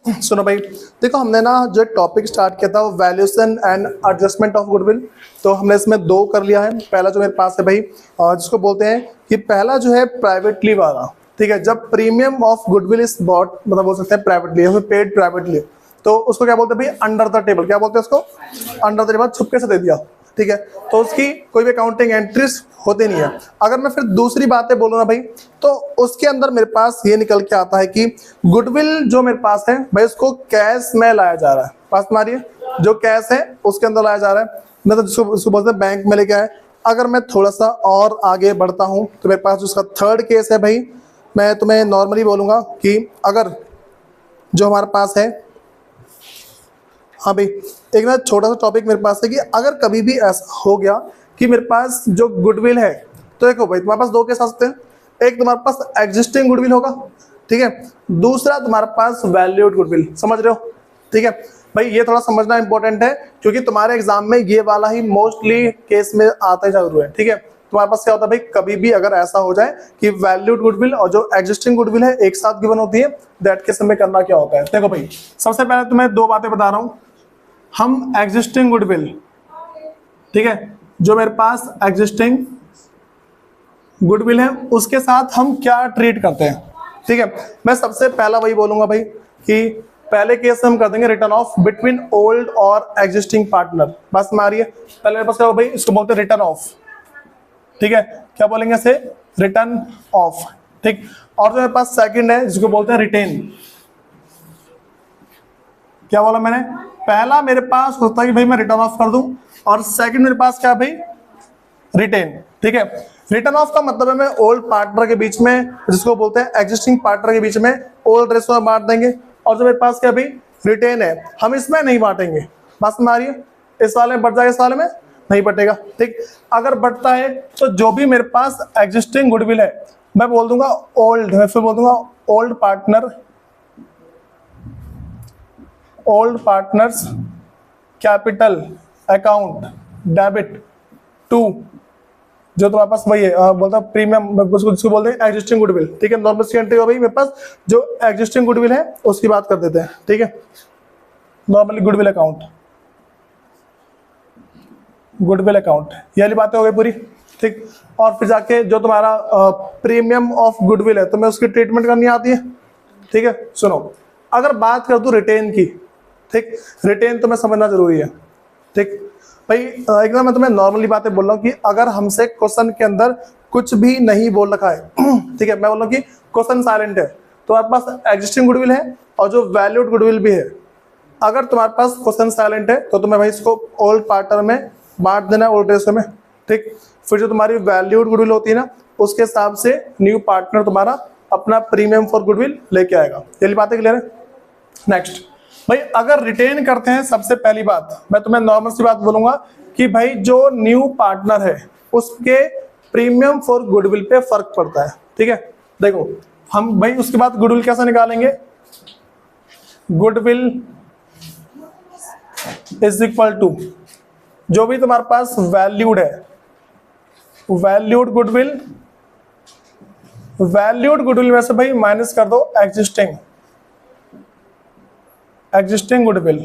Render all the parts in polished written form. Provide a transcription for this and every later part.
सुनो भाई, देखो हमने ना जो टॉपिक स्टार्ट किया था वो valuation and adjustment of goodwill. तो हमने इसमें दो कर लिया है। पहला जो मेरे पास है भाई, जिसको बोलते हैं कि पहला जो है प्राइवेटली वाला, ठीक है। जब premium of goodwill is bought, मतलब बोल सकते हैं प्राइवेटली या फिर पेड प्राइवेटली, तो उसको क्या बोलते हैं भाई, अंडर द टेबल। क्या बोलते हैं उसको? अंडर द टेबल, छुपके से दे दिया, ठीक है। तो उसकी कोई भी अकाउंटिंग एंट्रीज होती नहीं है। अगर मैं फिर दूसरी बातें बोलूँ ना भाई, तो उसके अंदर मेरे पास ये निकल के आता है कि गुडविल जो मेरे पास है भाई, उसको कैश में लाया जा रहा है। पास मारिए, जो कैश है उसके अंदर लाया जा रहा है, मतलब जिसको बोलते हैं बैंक में लेके आए। अगर मैं थोड़ा सा और आगे बढ़ता हूँ तो मेरे पास उसका थर्ड केस है भाई। मैं तुम्हें नॉर्मली बोलूँगा कि अगर जो हमारे पास है, हाँ भाई, एक ना छोटा सा टॉपिक मेरे पास है कि अगर कभी भी ऐसा हो गया कि मेरे पास जो गुडविल है, तो देखो भाई तुम्हारे पास दो केस आ सकते हैं। एक तुम्हारे पास एग्जिस्टिंग गुडविल होगा, ठीक है। दूसरा तुम्हारे पास वैल्यूड गुडविल, समझ रहे हो? ठीक है भाई, ये थोड़ा समझना इंपॉर्टेंट है क्योंकि तुम्हारे एग्जाम में ये वाला ही मोस्टली केस में आता है जरूर है, ठीक है। तुम्हारे पास क्या होता है भाई, कभी भी अगर ऐसा हो जाए कि वैल्यूड गुडविल और जो एग्जिस्टिंग गुडविल है एक साथ गिवन होती है, दैट केस में करना क्या होता है। देखो भाई, सबसे पहले तुम्हें दो बातें बता रहा हूँ। हम एग्जिस्टिंग गुडविल, ठीक है, जो मेरे पास एग्जिस्टिंग गुडविल है उसके साथ हम क्या ट्रीट करते हैं, ठीक है। मैं सबसे पहला वही बोलूंगा भाई कि पहले केस में हम कर देंगे रिटर्न ऑफ बिटवीन ओल्ड और एग्जिस्टिंग पार्टनर। बस मारिए, पहले मेरे पास क्या हो भाई, इसको बोलते हैं रिटर्न ऑफ, ठीक है। क्या बोलेंगे इसे? रिटर्न ऑफ, ठीक। और जो मेरे पास सेकंड है जिसको बोलते हैं रिटेन। क्या बोला मैंने? पहला मेरे पास होता है कि भाई मैं रिटर्न ऑफ कर दूं, और सेकंड मेरे पास क्या है भाई, रिटेन, ठीक है। रिटर्न ऑफ का मतलब है मैं ओल्ड पार्टनर के बीच में, जिसको बोलते हैं एग्जिस्टिंग पार्टनर के बीच में ओल्ड रेशो में बांट देंगे। और जो मेरे पास क्या भाई, रिटेन है, हम इसमें नहीं बांटेंगे। बात समझ आ रही है? इस वाले में बढ़ जाएगा, इस वाले में नहीं बटेगा, ठीक। अगर बढ़ता है तो जो भी मेरे पास एग्जिस्टिंग गुडविल है मैं बोल दूंगा ओल्ड, मैं फिर बोल दूंगा old partner, old partners capital account debit to, जो तुम्हारे पास वही है, बोलता प्रीमियम, उसको बोलते हैं एग्जिस्टिंग गुडविल, ठीक है। नॉर्मल सी एंट्री हो भाई मेरे पास जो एग्जिस्टिंग गुडविल है उसकी बात कर देते हैं, ठीक है। Normally goodwill account, goodwill account, ये वाली बातें हो गई पूरी, ठीक। और फिर जाके जो तुम्हारा प्रीमियम ऑफ गुडविल है, तुम्हें उसकी ट्रीटमेंट करनी आती है, ठीक है। सुनो, अगर बात कर दूं रिटेन की, ठीक, रिटेन तुम्हें समझना जरूरी है, ठीक भाई। एकदम मैं तुम्हें नॉर्मली बातें बोल रहा हूँ कि अगर हमसे क्वेश्चन के अंदर कुछ भी नहीं बोल रखा है, ठीक है, मैं बोल रहा हूँ कि क्वेश्चन साइलेंट है, तो आपके पास एग्जिस्टिंग गुडविल है और जो वैल्यूड गुडविल भी है। अगर तुम्हारे पास क्वेश्चन साइलेंट है तो तुम्हें भाई इसको ओल्ड पार्टनर में बांट देना है, ओल्ड रेशो में, ठीक। फिर जो तुम्हारी वैल्यूड गुडविल होती है ना, उसके हिसाब से न्यू पार्टनर तुम्हारा अपना प्रीमियम फॉर गुडविल लेके आएगा। ये बातें क्लियर है? नेक्स्ट भाई, अगर रिटेन करते हैं, सबसे पहली बात मैं तुम्हें नॉर्मल सी बात बोलूंगा कि भाई जो न्यू पार्टनर है उसके प्रीमियम फॉर गुडविल पे फर्क पड़ता है, ठीक है। देखो हम भाई उसके बाद गुडविल कैसे निकालेंगे, गुडविल इज इक्वल टू जो भी तुम्हारे पास वैल्यूड है, वैल्यूड गुडविल, वैल्यूड गुडविल में से भाई माइनस कर दो एग्जिस्टिंग, एग्जिस्टिंग गुडविल,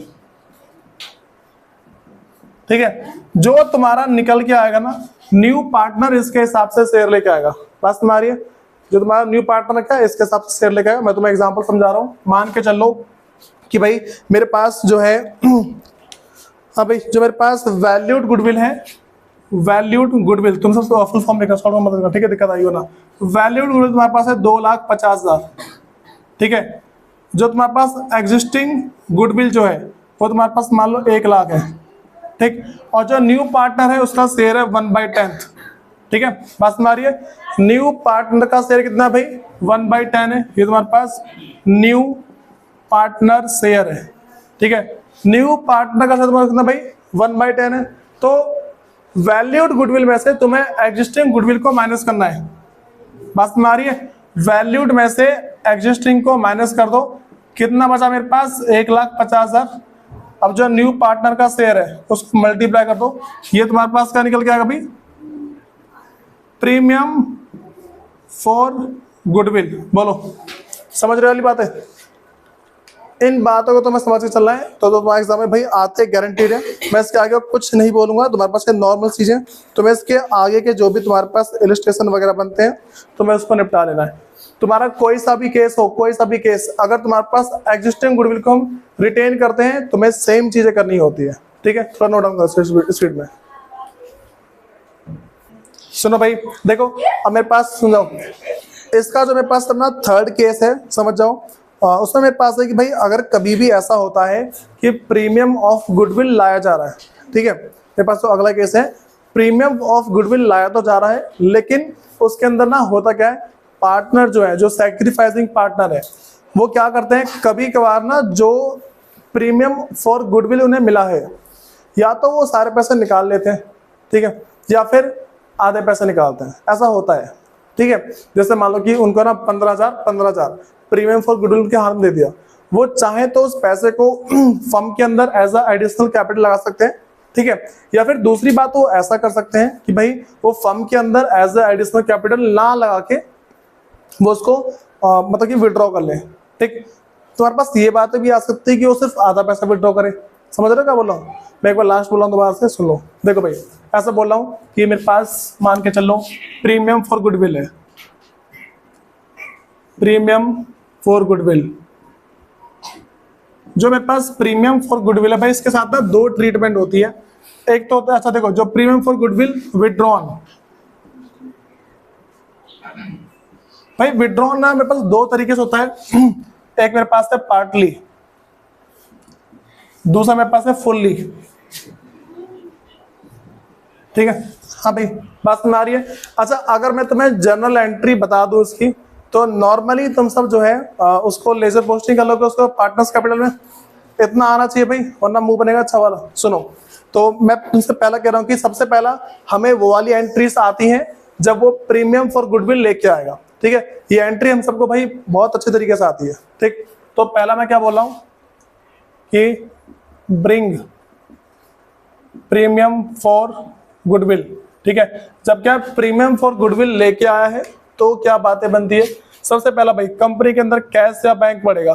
ठीक है। जो तुम्हारा निकल के आएगा ना न्यू पार्टनर, इसके हिसाब से शेयर लेके आएगा। बात तुम्हारी है, जो तुम्हारा न्यू पार्टनर क्या है इसके हिसाब से शेयर लेके आएगा। मैं तुम्हें एग्जांपल समझा रहा हूँ। मान के चलो कि भाई मेरे पास जो है हाँ भाई, जो मेरे पास वैल्यूड गुडविल है, वैल्यूड गुडविल तुम सब फुल फॉर्म लिखा, शॉर्ट फॉर्म मत, ठीक है, दिक्कत आई हो ना। वैल्यूड गुडविल तुम्हारे पास है 2,50,000, ठीक है। जो तुम्हारे पास एग्जिस्टिंग गुडविल जो है वो तुम्हारे पास मान लो 1,00,000 है, ठीक। और जो न्यू पार्टनर है उसका शेयर है 1/10, ठीक है। बात समझ है? न्यू पार्टनर का शेयर कितना भाई, 1/10 है। ये तुम्हारे पास न्यू पार्टनर शेयर है, ठीक है। न्यू पार्टनर का शेयर तुम्हारा कितना भाई, 1/10 है। तो वैल्यूड गुडविल में से तुम्हें एग्जिस्टिंग गुडविल को माइनस करना है। बात समझ आ रही है? वैल्यूड में से एग्जिस्टिंग को माइनस कर दो, कितना बचा मेरे पास, 1,50,000। अब जो न्यू पार्टनर का शेयर है उसको मल्टीप्लाई कर दो, ये तुम्हारे पास क्या निकल के आएगा भाई, प्रीमियम फॉर गुडविल। बोलो समझ रहे वाली बात है? इन बातों को तुम्हें समझ के चलना है तो तुम्हारे एग्जाम में भाई आते गारंटीड है। मैं इसके आगे कुछ नहीं बोलूंगा, तुम्हारे पास नॉर्मल चीजें, तुम्हें इसके आगे के जो भी तुम्हारे पास इलस्ट्रेशन वगैरह बनते हैं तुम्हें उसको निपटा लेना है। तुम्हारा कोई सा भी केस हो, कोई सा भी केस, अगर तुम्हारे पास एग्जिस्टिंग गुडविल को हम रिटेन करते हैं तुम्हें सेम चीजें करनी होती है, ठीक है। थोड़ा नोट डाउन करो स्पीड में। सुनो भाई, देखो अब मेरे पास सुन जाओ, इसका जो मेरे पास अपना थर्ड केस है समझ जाओ। उसमें मेरे पास है कि भाई अगर कभी भी ऐसा होता है कि प्रीमियम ऑफ गुडविल लाया जा रहा है, ठीक है, मेरे पास तो अगला केस है, प्रीमियम ऑफ गुडविल लाया तो जा रहा है लेकिन उसके अंदर ना होता क्या है, पार्टनर जो है, जो सैक्रिफाइसिंग पार्टनर है, वो क्या करते हैं कभी कभार ना, जो प्रीमियम फॉर गुडविल उन्हें मिला है या तो वो सारे पैसे निकाल लेते हैं, ठीक है, या फिर आधे पैसे निकालते हैं, ऐसा होता है, ठीक है। जैसे मान लो कि उनको ना 15,000 प्रीमियम फॉर गुडविल के हाथ में दे दिया, वो चाहे तो उस पैसे को फर्म के अंदर एज अ एडिशनल कैपिटल लगा सकते हैं, ठीक है, या फिर दूसरी बात वो ऐसा कर सकते हैं कि भाई वो फर्म के अंदर एज अ एडिशनल कैपिटल ना लगा के वो उसको मतलब कि विड्रॉ कर ले, ठीक। तुम्हारे पास ये बात भी आ सकती है कि वो सिर्फ आधा पैसा विड्रॉ करे। समझ रहे हो क्या बोल रहा हूँ मैं? एक बार लास्ट बोल रहा हूँ दोबारा से सुन लो। देखो भाई ऐसा बोल रहा हूँ कि मेरे पास मान के चल लो प्रीमियम फॉर गुडविल है, प्रीमियम फॉर गुडविल, जो मेरे पास प्रीमियम फॉर गुडविल है भाई, इसके साथ ना दो ट्रीटमेंट होती है। एक तो होता है, अच्छा देखो, जो प्रीमियम फॉर गुडविल विड्रॉन, भाई विड्रॉन ना मेरे पास दो तरीके से होता है। एक मेरे पास है पार्टली, दूसरा मेरे पास है फुल्ली, ठीक है। हाँ भाई बात समझ आ रही है? अच्छा अगर मैं तुम्हें जर्नल एंट्री बता दूं इसकी, तो नॉर्मली तुम सब जो है उसको लेजर पोस्टिंग कर लोगे उसको पार्टनर्स कैपिटल में, इतना आना चाहिए भाई, वरना मुंह बनेगा अच्छा वाला। सुनो, तो मैं तुमसे पहला कह रहा हूँ कि सबसे पहला हमें वो वाली एंट्रीज आती हैं जब वो प्रीमियम फॉर गुडविल लेके आएगा, ठीक है। ये एंट्री हम सबको भाई बहुत अच्छे तरीके से आती है, ठीक। तो पहला मैं क्या बोल रहा हूँ कि ब्रिंग प्रीमियम फॉर गुडविल, ठीक है। जब क्या प्रीमियम फॉर गुडविल लेके आया है तो क्या बातें बनती है, सबसे पहला भाई कंपनी के अंदर कैश या बैंक बढ़ेगा,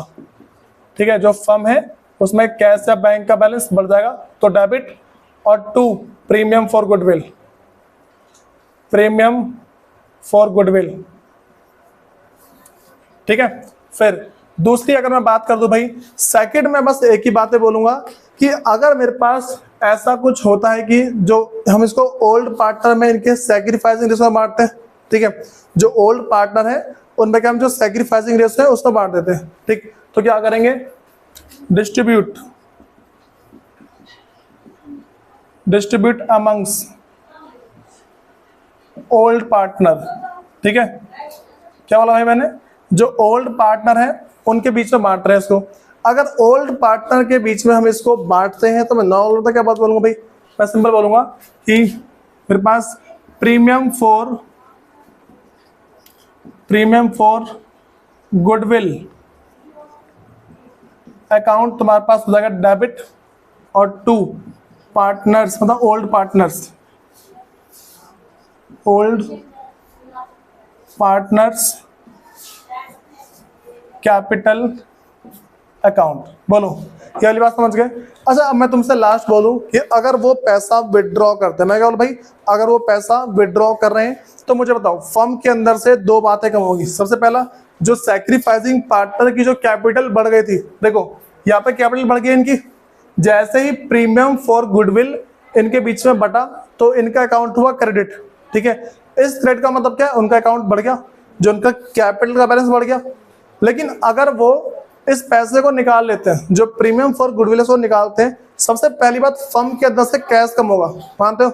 ठीक है, जो फर्म है उसमें कैश या बैंक का बैलेंस बढ़ जाएगा तो डेबिट, और to premium for goodwill, premium for goodwill, ठीक है। फिर दूसरी अगर मैं बात कर दूं भाई, सेकंड में बस एक ही बातें बोलूंगा कि अगर मेरे पास ऐसा कुछ होता है कि जो हम इसको ओल्ड पार्टनर में इनके सैक्रिफाइसिंग रेशो में बांटते हैं, ठीक है, जो ओल्ड पार्टनर है उनमें क्या हम जो सैक्रिफाइसिंग रेशो है उसको बांट देते हैं, ठीक। तो क्या करेंगे, डिस्ट्रीब्यूट अमंग्स ओल्ड पार्टनर, ठीक है। क्या बोला भाई मैंने, जो ओल्ड पार्टनर है उनके बीच में बांट रहे हैं इसको। अगर ओल्ड पार्टनर के बीच में हम इसको बांटते हैं तो मैं नॉर्मल क्या बात बोलूंगा भाई, मैं सिंपल बोलूंगा कि मेरे पास प्रीमियम फॉर गुडविल अकाउंट तुम्हारे पास हो जाएगा डेबिट, और टू पार्टनर्स मतलब ओल्ड पार्टनर्स कैपिटल अकाउंट। बोलो ये वाली बात समझ गए? अच्छा अब मैं तुमसे लास्ट बोलूं कि अगर वो पैसा विड्रॉ करते हैं, मैं क्या बोलूं भाई, अगर वो पैसा विड्रॉ कर रहे हैं तो मुझे बताओ फर्म के अंदर से दो बातें कम होगी। सबसे पहला, जो सैक्रिफाइसिंग पार्टनर की जो कैपिटल बढ़ गई थी, देखो यहाँ पे कैपिटल बढ़ गई इनकी, जैसे ही प्रीमियम फॉर गुडविल इनके बीच में बटा तो इनका अकाउंट हुआ क्रेडिट, ठीक है। इस क्रेडिट का मतलब क्या है, उनका अकाउंट बढ़ गया, जो उनका कैपिटल का बैलेंस बढ़ गया। लेकिन अगर वो इस पैसे को निकाल लेते हैं, जो प्रीमियम फॉर गुडविल को निकालते हैं, सबसे पहली बात फर्म के अंदर से कैश कम होगा, मानते हो?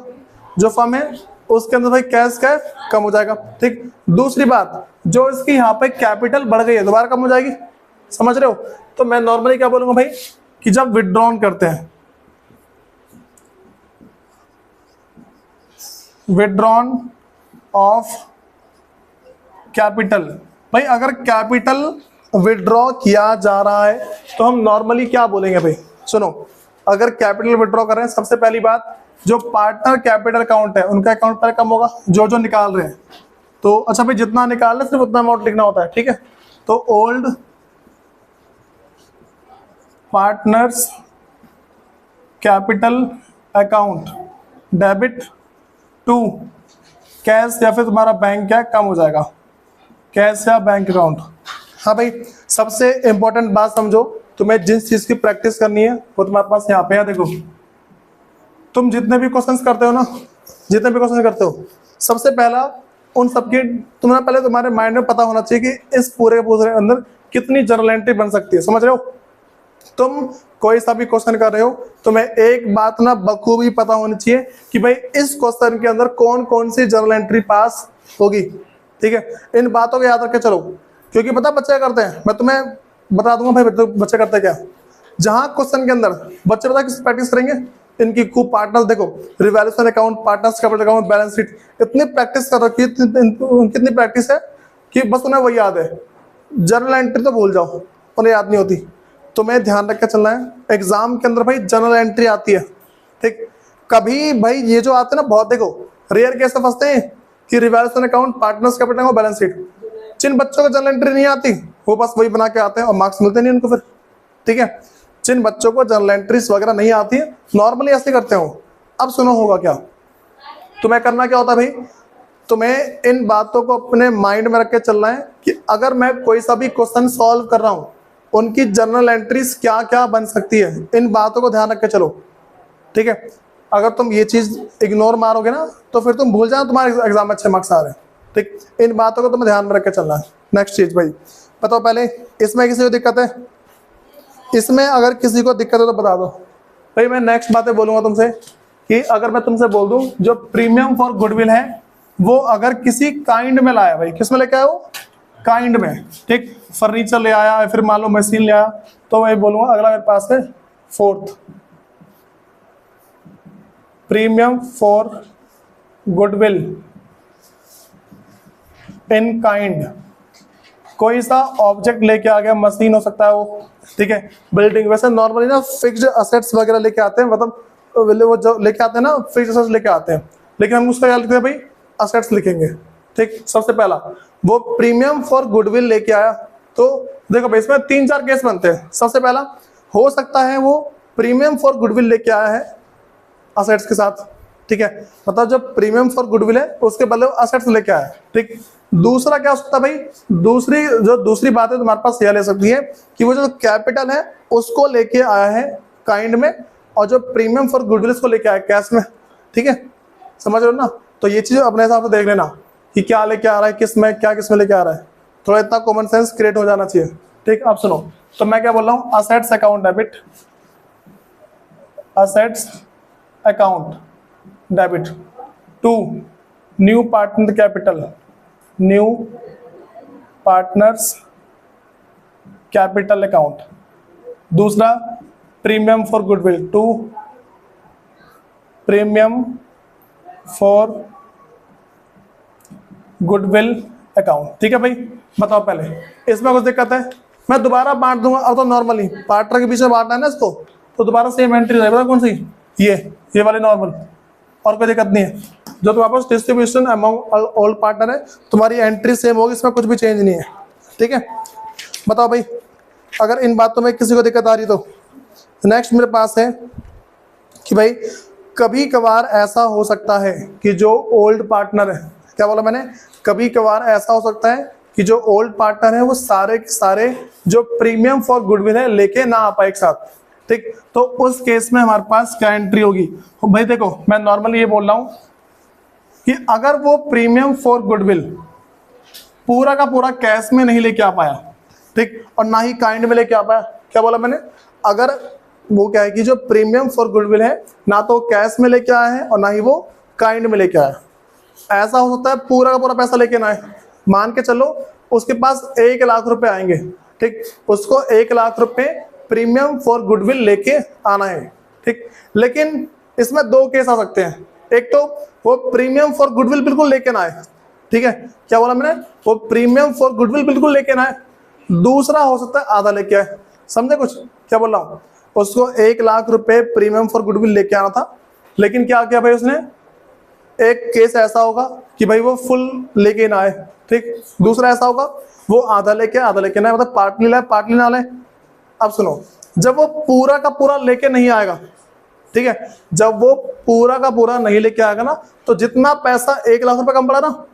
जो फर्म है उसके अंदर भाई कैश का कम हो जाएगा, ठीक। दूसरी बात, जो इसकी यहाँ पे कैपिटल बढ़ गई है दोबारा कम हो जाएगी, समझ रहे हो? तो मैं नॉर्मली क्या बोलूंगा भाई कि जब विड्रॉन करते हैं, विड्रॉन ऑफ कैपिटल, भाई अगर कैपिटल विड्रॉ किया जा रहा है तो हम नॉर्मली क्या बोलेंगे भाई, सुनो, अगर कैपिटल विड्रॉ कर रहे हैं सबसे पहली बात, जो पार्टनर कैपिटल अकाउंट है उनका अकाउंट पर कम होगा, जो निकाल रहे हैं। तो अच्छा भाई जितना निकाल रहे सिर्फ उतना अमाउंट लिखना होता है, ठीक है। तो old partners capital account debit to cash, या फिर तुम्हारा बैंक क्या कम हो जाएगा, कैश या बैंक अकाउंट। हाँ भाई, सबसे इंपॉर्टेंट बात समझो, तुम्हें जिस चीज की प्रैक्टिस करनी है वो तुम्हारे पास यहाँ पे है। देखो, तुम जितने भी क्वेश्चंस करते हो ना, जितने भी क्वेश्चन करते हो, सबसे पहला उन सबकी तुम्हें पहले तुम्हारे माइंड में पता होना चाहिए कि इस पूरे अंदर कितनी जर्नल एंट्री बन सकती है। समझ रहे हो? तुम कोई सा भी क्वेश्चन कर रहे हो, तुम्हें एक बात ना बखूबी पता होनी चाहिए कि भाई इस क्वेश्चन के अंदर कौन कौन सी जर्नल एंट्री पास होगी। ठीक है, इन बातों को याद रख के चलो, क्योंकि पता बच्चे क्या करते हैं, मैं तुम्हें बता दूंगा भाई बच्चे करते क्या। जहां क्वेश्चन के अंदर बच्चे पता किस प्रैक्टिस करेंगे, इनकी खूब पार्टनर्स, देखो revaluation account, partners capital account, balance sheet, इतनी प्रैक्टिस कर रखी है, कितनी प्रैक्टिस है कि बस उन्हें वही याद है। जर्नल एंट्री तो भूल जाओ, उन्हें याद नहीं होती। तुम्हें ध्यान रख के चलना है, एग्जाम के अंदर भाई जर्नल एंट्री आती है। ठीक, कभी भाई ये जो आते हैं ना, बहुत देखो रेयर कैसे फंसते हैं कि revaluation account, partners capital account, balance sheet, जिन बच्चों को जर्नल एंट्री नहीं आती वो बस वही बना के आते हैं और मार्क्स मिलते नहीं उनको फिर। ठीक है, जिन बच्चों को जर्नल एंट्रीज वगैरह नहीं आती है, नॉर्मली ऐसे करते हो। अब सुनो होगा क्या, तुम्हें करना क्या होता है भाई, तुम्हें इन बातों को अपने माइंड में रख के चलना है कि अगर मैं कोई सा भी क्वेश्चन सॉल्व कर रहा हूं, उनकी जर्नल एंट्रीज क्या क्या बन सकती है, इन बातों को ध्यान रख के चलो। ठीक है, अगर तुम ये चीज इग्नोर मारोगे ना तो फिर तुम भूल जाओ तुम्हारे एग्जाम में अच्छे मार्क्स आ रहे हैं। ठीक, इन बातों को तुम्हें ध्यान में रख के चलना है। नेक्स्ट चीज भाई बताओ, पहले इसमें किसी को दिक्कत है? इसमें अगर किसी को दिक्कत है तो बता दो भाई। मैं नेक्स्ट बातें बोलूंगा तुमसे कि अगर मैं तुमसे बोल दूं जो प्रीमियम फॉर गुडविल है वो अगर किसी काइंड में लाया, भाई किस में लेके आया वो, काइंड में। ठीक, फर्नीचर ले आया, फिर मान लो मशीन ले आया, तो मैं बोलूंगा अगला मेरे पास है fourth, premium for goodwill in kind. कोई सा ऑब्जेक्ट लेके आ गया, मशीन हो सकता है वो, ठीक है, बिल्डिंग। वैसे नॉर्मली ना फिक्स्ड असेट्स वगैरह लेके आते हैं, मतलब वो जो लेके आते हैं ना फिक्स्ड असेट्स लेके आते हैं, लेकिन हम उसका क्या लिखते हैं भाई, असेट्स लिखेंगे। ठीक, सबसे पहला वो प्रीमियम फॉर गुडविल लेके आया, तो देखो भाई इसमें 3-4 केस बनते हैं। सबसे पहला हो सकता है वो प्रीमियम फॉर गुडविल लेके आया है असेट्स के साथ। ठीक है, मतलब जब प्रीमियम फॉर गुडविल है उसके बदले असेट्स लेके आया। ठीक, दूसरा क्या हो सकता है भाई, दूसरी बात है तुम्हारे पास यह ले सकती है कि वो जो कैपिटल है उसको लेके आया है काइंड में, और जो प्रीमियम फॉर गुडविल उसको लेके आया कैश में। ठीक है, समझ रहे हो ना? तो ये चीज अपने हिसाब से देख लेना कि क्या लेके आ रहा है, किस में लेके आ रहा है, थोड़ा इतना कॉमन सेंस क्रिएट हो जाना चाहिए। ठीक, अब सुनो, तो मैं क्या बोल रहा हूँ, assets account debit, assets account debit to new partner capital, new partners capital account. दूसरा premium for goodwill, to premium for goodwill account. ठीक है भाई, बताओ पहले इसमें कुछ दिक्कत है? मैं दोबारा बांट दूंगा, अब तो नॉर्मली पार्टनर के बीच में बांटना है ना इसको, तो दोबारा सेम एंट्री रहेगा। कौन सी? ये वाले नॉर्मल, और कोई दिक्कत नहीं है। जो तुम्हारे पास डिस्ट्रीब्यूशन अमंग ऑल पार्टनर है, तुम्हारी एंट्री सेम होगी, इसमें कुछ भी चेंज नहीं है। ठीक है, बताओ भाई अगर इन बातों में किसी को दिक्कत आ रही तो नेक्स्ट मेरे पास है कि भाई कभी कभार ऐसा हो सकता है कि जो ओल्ड पार्टनर है, क्या बोला मैंने, कभी कभार ऐसा हो सकता है कि जो ओल्ड पार्टनर है वो सारे के सारे जो प्रीमियम फॉर गुडविल है लेके ना आ पाए एक साथ। ठीक, तो उस केस में हमारे पास क्या एंट्री होगी भाई? देखो मैं नॉर्मली ये बोल रहा हूं कि अगर वो प्रीमियम फॉर गुडविल पूरा का पूरा कैश में नहीं लेके आ पाया, ठीक, और ना ही काइंड में लेके आ पाया, क्या बोला मैंने, अगर वो क्या है कि जो प्रीमियम फॉर गुडविल है ना तो कैश में लेके आया है और ना ही वो काइंड में लेके आया, ऐसा हो सकता है पूरा का पूरा पैसा लेके ना आए। मान के चलो उसके पास 1 लाख रुपए आएंगे, ठीक, उसको 1 लाख रुपए प्रीमियम फॉर गुडविल लेके आना है। ठीक, लेकिन इसमें 2 केस आ सकते हैं। एक तो वो प्रीमियम फॉर गुडविल बिल्कुल लेके ना आए, ठीक है, क्या बोला मैंने, वो प्रीमियम फॉर गुडविल बिल्कुल लेके ना आए। दूसरा हो सकता है आधा लेके आए। समझे कुछ क्या बोल रहा हूँ? उसको 1 लाख रुपए प्रीमियम फॉर गुडविल लेके आना था, लेकिन क्या किया भाई उसने, एक केस ऐसा होगा कि भाई वो फुल लेके ना आए, ठीक, दूसरा ऐसा होगा वो आधा लेके ना आए, मतलब पार्टली लाए पार्टली ना लाए। अब सुनो, जब वो पूरा का पूरा लेके नहीं आएगा, ठीक है, जब वो पूरा का पूरा नहीं लेके आएगा ना, तो जितना पैसा 1,00,000 कम पड़ा ना,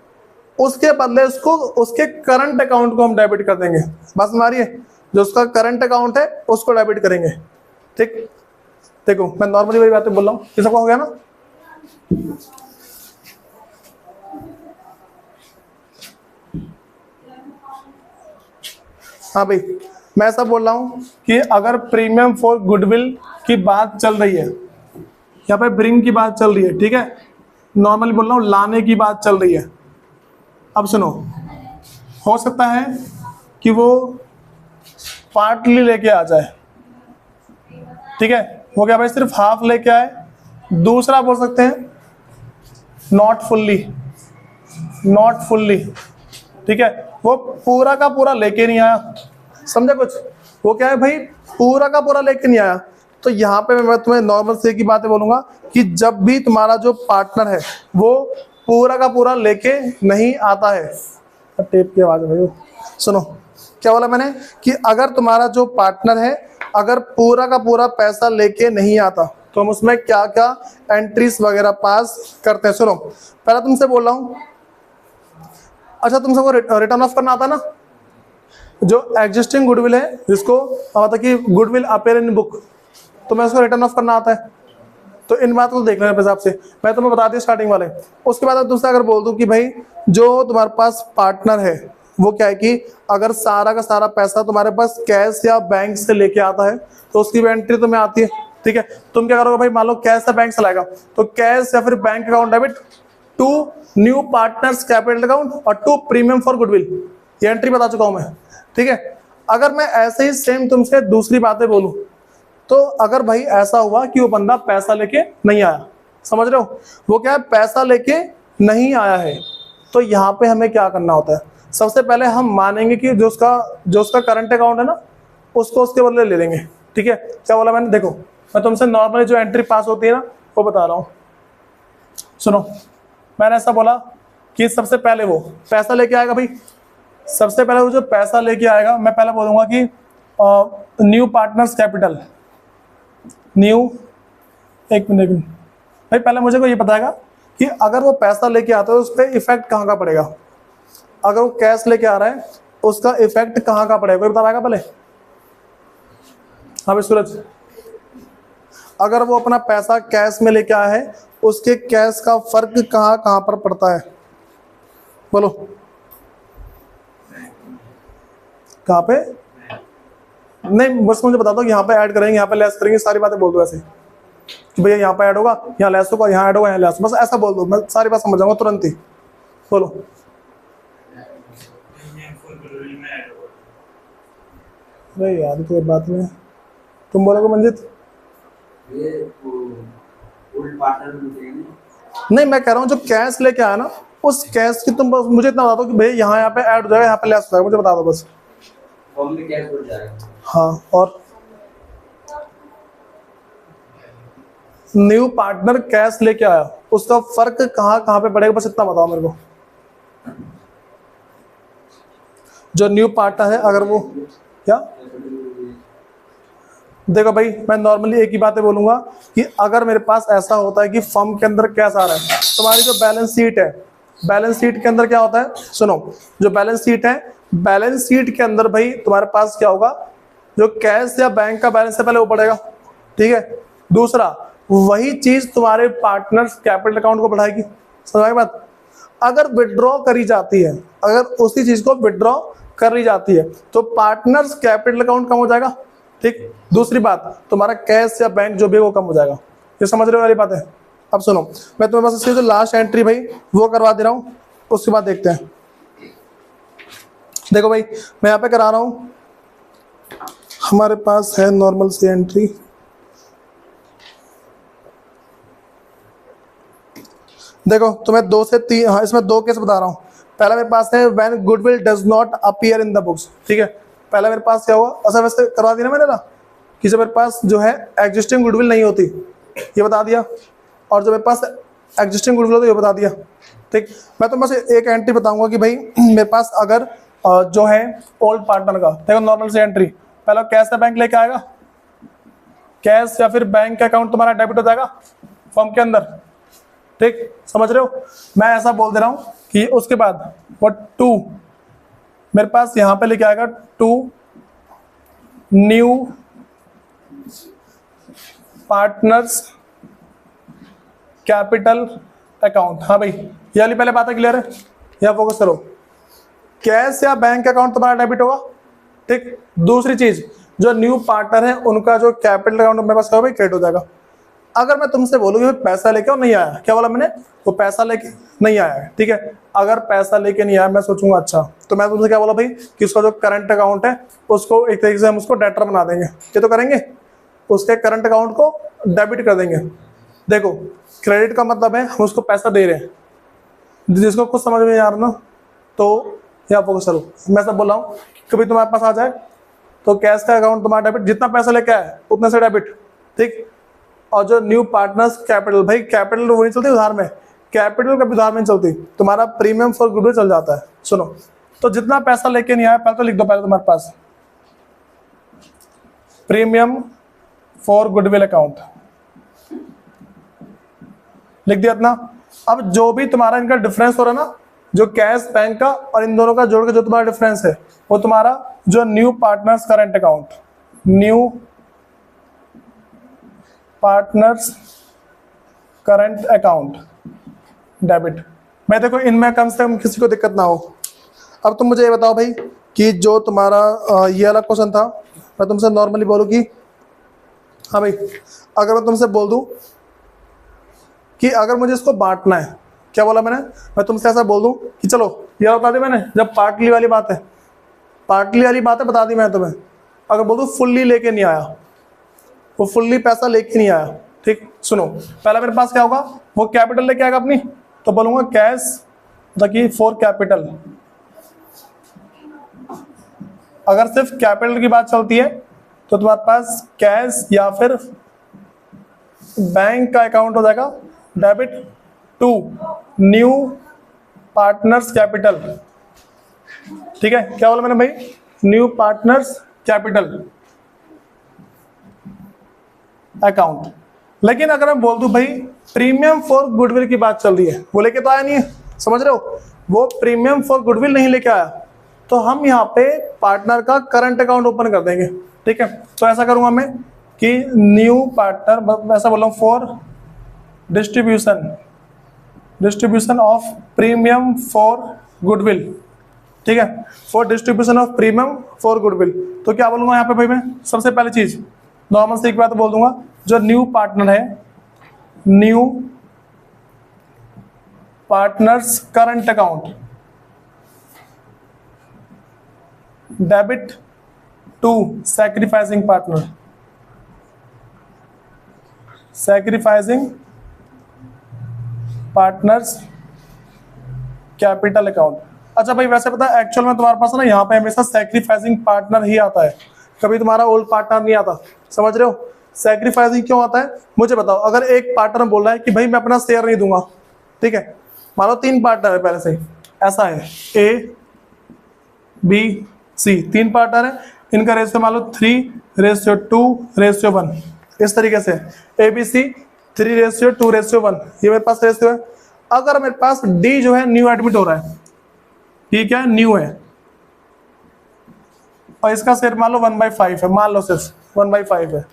उसके बदले उसको उसके करंट अकाउंट को हम डेबिट कर देंगे। बस हमारी है, जो उसका करंट अकाउंट है उसको डेबिट करेंगे। ठीक, देखो मैं नॉर्मली वही बातें बोल रहा हूँ, ये सबका हो गया ना। हाँ भाई, मैं ऐसा बोल रहा हूँ कि अगर प्रीमियम फॉर गुडविल की बात चल रही है, यहाँ पे ब्रिंग की बात चल रही है, ठीक है, नॉर्मली बोल रहा हूँ लाने की बात चल रही है। अब सुनो, हो सकता है कि वो पार्टली लेके आ जाए, ठीक है, वो क्या भाई सिर्फ हाफ लेके आए। दूसरा बोल सकते हैं नॉट फुल्ली, नॉट फुल्ली, ठीक है, वो पूरा का पूरा लेके नहीं आया, समझा कुछ, वो क्या है भाई पूरा का पूरा लेके नहीं आया। तो यहाँ पे मैं तुम्हें नॉर्मल से की बातें बोलूंगा कि जब भी तुम्हारा जो पार्टनर है वो पूरा का पूरा लेके नहीं आता है, टेप की आवाज है भाई, सुनो क्या बोला मैंने, कि अगर तुम्हारा जो पार्टनर है अगर पूरा का पूरा पैसा लेके नहीं आता तो हम उसमें क्या क्या एंट्रीज वगैरह पास करते हैं। सुनो, पहला तुमसे बोल रहा हूँ, अच्छा तुम सबको रिटर्न ऑफ करना आता ना, जो एग्जिस्टिंग गुडविल है जिसको मतलब कि गुडविल अपेयर इन बुक, तो मैं उसको रिटर्न ऑफ करना आता है। तो इन बातों को देख लेने हिसाब से मैं तुम्हें बता दी स्टार्टिंग वाले। उसके बाद तुमसे अगर बोल दूं कि भाई जो तुम्हारे पास पार्टनर है वो क्या है कि अगर सारा का सारा पैसा तुम्हारे पास कैश या बैंक से लेके आता है तो उसकी भी एंट्री तुम्हें आती है, ठीक है। तुम क्या करोगे भाई, मान लो कैश या बैंक से लाएगा तो कैश या फिर bank account debit to new partners capital account और टू प्रीमियम फॉर गुडविल, ये एंट्री बता चुका हूं मैं, ठीक है। अगर मैं ऐसे ही सेम तुमसे दूसरी बातें बोलूं, तो अगर भाई ऐसा हुआ कि वो बंदा पैसा लेके नहीं आया, समझ रहे हो, वो क्या है पैसा लेके नहीं आया है, तो यहाँ पे हमें क्या करना होता है, सबसे पहले हम मानेंगे कि जो उसका करंट अकाउंट है ना उसको उसके बदले ले लेंगे, ठीक है। क्या बोला मैंने, देखो मैं तुमसे नॉर्मली जो एंट्री पास होती है ना वो बता रहा हूँ, सुनो। मैंने ऐसा बोला कि सबसे पहले वो पैसा लेके आएगा भाई, सबसे पहले वो जो पैसा लेके आएगा मैं पहले बोलूंगा कि न्यू पार्टनर्स कैपिटल, न्यू, एक मिनट भाई, पहले मुझे को ये बताएगा कि अगर वो पैसा लेके आता है उस पर इफेक्ट कहाँ का पड़ेगा, अगर वो कैश लेके आ रहा है उसका इफेक्ट कहाँ का पड़ेगा, कोई बता पाएगा पहले। हाँ भाई सूरज, अगर वो अपना पैसा कैश में लेके आया है उसके कैश का फर्क कहाँ कहाँ पर पड़ता है, बोलो कहाँ पे। नहीं बस मुझे बता दो, यहाँ पे ऐड करेंगे, यहाँ पे लेस करेंगे, सारी बातें बोल दो ऐसे कि भैया यहाँ पे ऐड होगा, यहाँ लेस होगा, यहाँ ऐड होगा, यहाँ लेस, बस ऐसा बोल दो, मैं सारी बात समझ जाऊंगा तुरंत ही, बोलो। अरे यार तो बात में तुम बोलोगे मंजित, नहीं मैं कह रहा हूँ जो कैश लेके आया ना उस कैश की तुम बस मुझे इतना बता दो कि भैया यहाँ पे ऐड हो जाएगा, यहाँ पे लेस हो जाएगा, मुझे बता दो बस। कैश बढ़ जाएगा। हाँ, और न्यू पार्टनर कैश लेके आया उसका फर्क कहाँ कहाँ पे पड़ेगा, बस इतना बताओ मेरे को। जो न्यू पार्टनर है अगर वो क्या, देखो भाई मैं नॉर्मली एक ही बातें बोलूंगा कि अगर मेरे पास ऐसा होता है कि फर्म के अंदर कैश आ रहा है, तुम्हारी जो बैलेंस शीट है, बैलेंस शीट के अंदर क्या होता है, सुनो, जो बैलेंस शीट है, बैलेंस शीट के अंदर भाई तुम्हारे पास क्या होगा, जो कैश या बैंक का बैलेंस है पहले वो पड़ेगा, ठीक है। दूसरा वही चीज तुम्हारे पार्टनर्स कैपिटल अकाउंट को बढ़ाएगी, समझ में बात। अगर विड्रॉ करी जाती है, अगर उसी चीज को विड्रॉ करी जाती है तो पार्टनर्स कैपिटल अकाउंट कम हो जाएगा, ठीक। दूसरी बात तुम्हारा कैश या बैंक जो भी वो कम हो जाएगा, ये समझ रहे हो वाली बात है। अब सुनो, मैं तुम्हें बस इसकी जो लास्ट एंट्री भाई वो करवा दे रहा हूँ, उसके बाद देखते हैं। देखो भाई मैं यहाँ पे करा रहा हूँ, हमारे पास है नॉर्मल सी एंट्री, देखो तुम्हें 2 से 3, हाँ इसमें 2 केस बता रहा हूँ। पहला मेरे पास है when goodwill does not appear in the books, ठीक है। पहला मेरे पास क्या हुआ, अच्छा वैसे करवा दिया मैंने ना कि जब मेरे पास जो है एग्जिस्टिंग गुडविल नहीं होती ये बता दिया, और जो मेरे पास एग्जिस्टिंग गुडविल होती है ये बता दिया, ठीक। मैं तो बस एक एंट्री बताऊंगा कि भाई मेरे पास अगर जो है ओल्ड पार्टनर का, देखो नॉर्मल से एंट्री, पहला कैश या बैंक लेके आएगा, कैश या फिर बैंक अकाउंट तुम्हारा डेबिट हो जाएगा फॉर्म के अंदर, ठीक, समझ रहे हो। मैं ऐसा बोल दे रहा हूं कि उसके बाद वो 2 मेरे पास यहां पे लेके आएगा 2 न्यू पार्टनर्स कैपिटल अकाउंट। हाँ भाई, ये वाली पहले बात है, क्लियर है, यहाँ फोकस करो। कैश या बैंक अकाउंट तुम्हारा डेबिट होगा, ठीक। दूसरी चीज, जो न्यू पार्टनर है उनका जो कैपिटल अकाउंट मेरे पास भाई क्रेडिट हो जाएगा। अगर मैं तुमसे बोलूँ कि पैसा लेके और नहीं आया, क्या बोला मैंने, वो पैसा लेके नहीं आया है, ठीक है। अगर पैसा लेके नहीं आया, मैं सोचूंगा अच्छा, तो मैं तुमसे क्या बोला भाई कि उसका जो करंट अकाउंट है उसको एक तरीके से हम उसको डेटर बना देंगे, ये तो करेंगे, उसके करंट अकाउंट को डेबिट कर देंगे। देखो, क्रेडिट का मतलब है हम उसको पैसा दे रहे हैं, जिसको कुछ समझ में नहीं आ रहा ना, तो यहाँ फोकस करो। मैं सब बोल रहा हूँ, कभी तुम्हारे पास आ जाए तो कैश का अकाउंट तुम्हारा डेबिट, जितना पैसा लेके आए उतने से डेबिट, ठीक। और जो न्यू पार्टनर्स कैपिटल, भाई कैपिटल वो नहीं चलती उधार में, कैपिटल कभी उधार में नहीं चलती, तुम्हारा प्रीमियम फॉर गुडविल चल जाता है। सुनो, तो जितना पैसा लेके नहीं आया, पहले तो लिख दो, पहले तुम्हारे पास प्रीमियम फॉर गुडविल अकाउंट लिख दिया इतना। अब जो भी तुम्हारा इनका डिफरेंस हो रहा है ना, जो कैश बैंक का और इन दोनों का जोड़ के जो तुम्हारा डिफरेंस है, वो तुम्हारा जो new partners current account, new partners current account debit. मैं देखो इनमें कम से कम किसी को दिक्कत ना हो। अब तुम मुझे ये बताओ भाई कि जो तुम्हारा ये वाला क्वेश्चन था, मैं तुमसे नॉर्मली बोलूँ कि हाँ भाई, अगर मैं तुमसे बोल दूं कि अगर मुझे इसको बांटना है, क्या बोला मैंने, मैं तुमसे ऐसा बोल दूं कि चलो ये बता दी मैंने, जब पार्टली वाली बात है, पार्टली वाली बात है बता दी मैं तुम्हें। अगर बोल दूं फुल्ली लेके नहीं आया, वो फुल्ली पैसा लेके नहीं आया, ठीक। सुनो, पहला मेरे पास क्या होगा, वो कैपिटल लेके आएगा अपनी, तो बोलूंगा कैश देखिए फॉर कैपिटल। अगर सिर्फ कैपिटल की बात चलती है तो तुम्हारे पास कैश या फिर बैंक का अकाउंट हो जाएगा debit to new partners capital, ठीक है। क्या बोला मैंने भाई, न्यू पार्टनर्स कैपिटल अकाउंट। लेकिन अगर मैं बोल दूं भाई प्रीमियम फॉर गुडविल की बात चल रही है, वो लेके तो आया नहीं है, समझ रहे हो, वो प्रीमियम फॉर गुडविल नहीं लेके आया, तो हम यहाँ पे पार्टनर का करंट अकाउंट ओपन कर देंगे, ठीक है। तो ऐसा करूंगा मैं कि न्यू पार्टनर, ऐसा बोल रहा हूँ, for distribution of premium for goodwill, ठीक है, for distribution of premium for goodwill. तो क्या बोलूंगा यहाँ पे भाई, मैं सबसे पहली चीज नॉर्मल से एक बात बोल दूंगा, जो न्यू पार्टनर है, new partners current account debit to sacrificing partner, sacrificing partners capital account. अच्छा भाई, वैसे पता है एक्चुअल में तुम्हारे पास ना यहाँ पे हमेशा सैक्रिफाइसिंग पार्टनर ही आता है, कभी तुम्हारा ओल्ड पार्टनर नहीं आता, समझ रहे हो। सैक्रिफाइसिंग क्यों आता है मुझे बताओ। अगर एक पार्टनर बोल रहा है कि भाई मैं अपना शेयर नहीं दूंगा, ठीक है, मान लो 3 पार्टनर है पहले से ही, ऐसा है A B C, 3 पार्टनर है, इनका रेशियो मान लो 3:2:1, इस तरीके से ABC 3:2:1, ये मेरे पास रेशियो है। अगर मेरे पास D जो है न्यू एडमिट हो रहा है, ठीक है, न्यू है, और इसका शेयर मान लो 1/5 है, मान लो सिर्फ 1/5 है।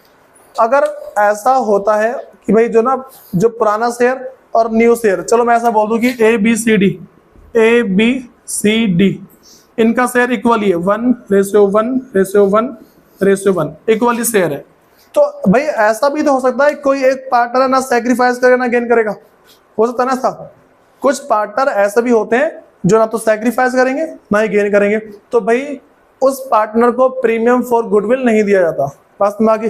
अगर ऐसा होता है कि भाई जो ना, जो पुराना शेयर और न्यू शेयर, चलो मैं ऐसा बोल दूं कि ABCD इनका शेयर इक्वली है, 1:1:1:1 इक्वली शेयर है। तो भाई ऐसा भी तो हो सकता है कोई एक पार्टनर ना सैक्रिफाइस करेगा ना गेन करेगा, हो सकता है ना ऐसा। कुछ पार्टनर ऐसे भी होते हैं जो ना तो सैक्रिफाइस करेंगे ना ही गेन करेंगे, तो भाई उस पार्टनर को प्रीमियम फॉर गुडविल नहीं दिया जाता। बात में आगे,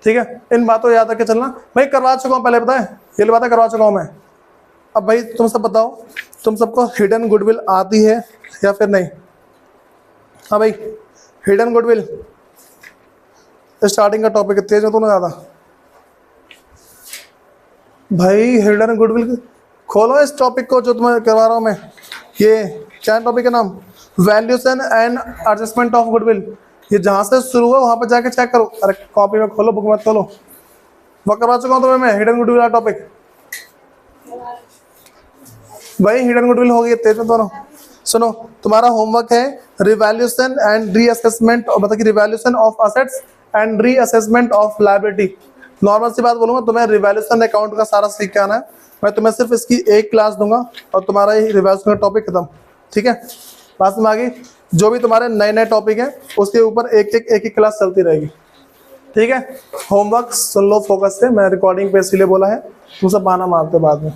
ठीक है, इन बातों याद रख के चलना। भाई करवा चुका हूँ पहले, पता है, ये बातें करवा चुका हूँ मैं। अब भाई तुम सब बताओ, तुम सबको हिडन गुडविल आती है या फिर नहीं। हाँ भाई, हिडन गुडविल स्टार्टिंग का टॉपिक है, तेज हो तो ना ज्यादा भाई। हिडन गुडविल खोलो इस टॉपिक को जो तुम्हें करवा रहा हूँ मैं। ये क्या टॉपिक है नाम, valuation and adjustment of goodwill. ये जहां से शुरू हुआ वहां पर जाके चेक करो। अरे कॉपी में खोलो, बुक मत खोलो। वो करवा चुका हूँ तुम्हें मैं, हिडन गुडविल वाला टॉपिक। भाई हिडन गुडविल हो गई तेज में दोनों। सुनो, तुम्हारा होमवर्क है रिवैल्यूएशन एंड रीअसेसमेंट, मतलब कि revaluation of assets and reassessment of liability. Normal सी बात बोलूंगा, तुम्हें रिवैल्यूएशन अकाउंट का सारा सीख के आना है। मैं तुम्हें सिर्फ इसकी एक क्लास दूंगा और तुम्हारा ये रिवैल्यूएशन का टॉपिक खत्म। ठीक है, बात में आ गई। जो भी तुम्हारे नए नए टॉपिक हैं उसके ऊपर एक क्लास चलती रहेगी। ठीक है, होमवर्क सुन लो फोकस से। मैं रिकॉर्डिंग पे इसीलिए बोला है, तुम सब बहाना मारते हो बाद में।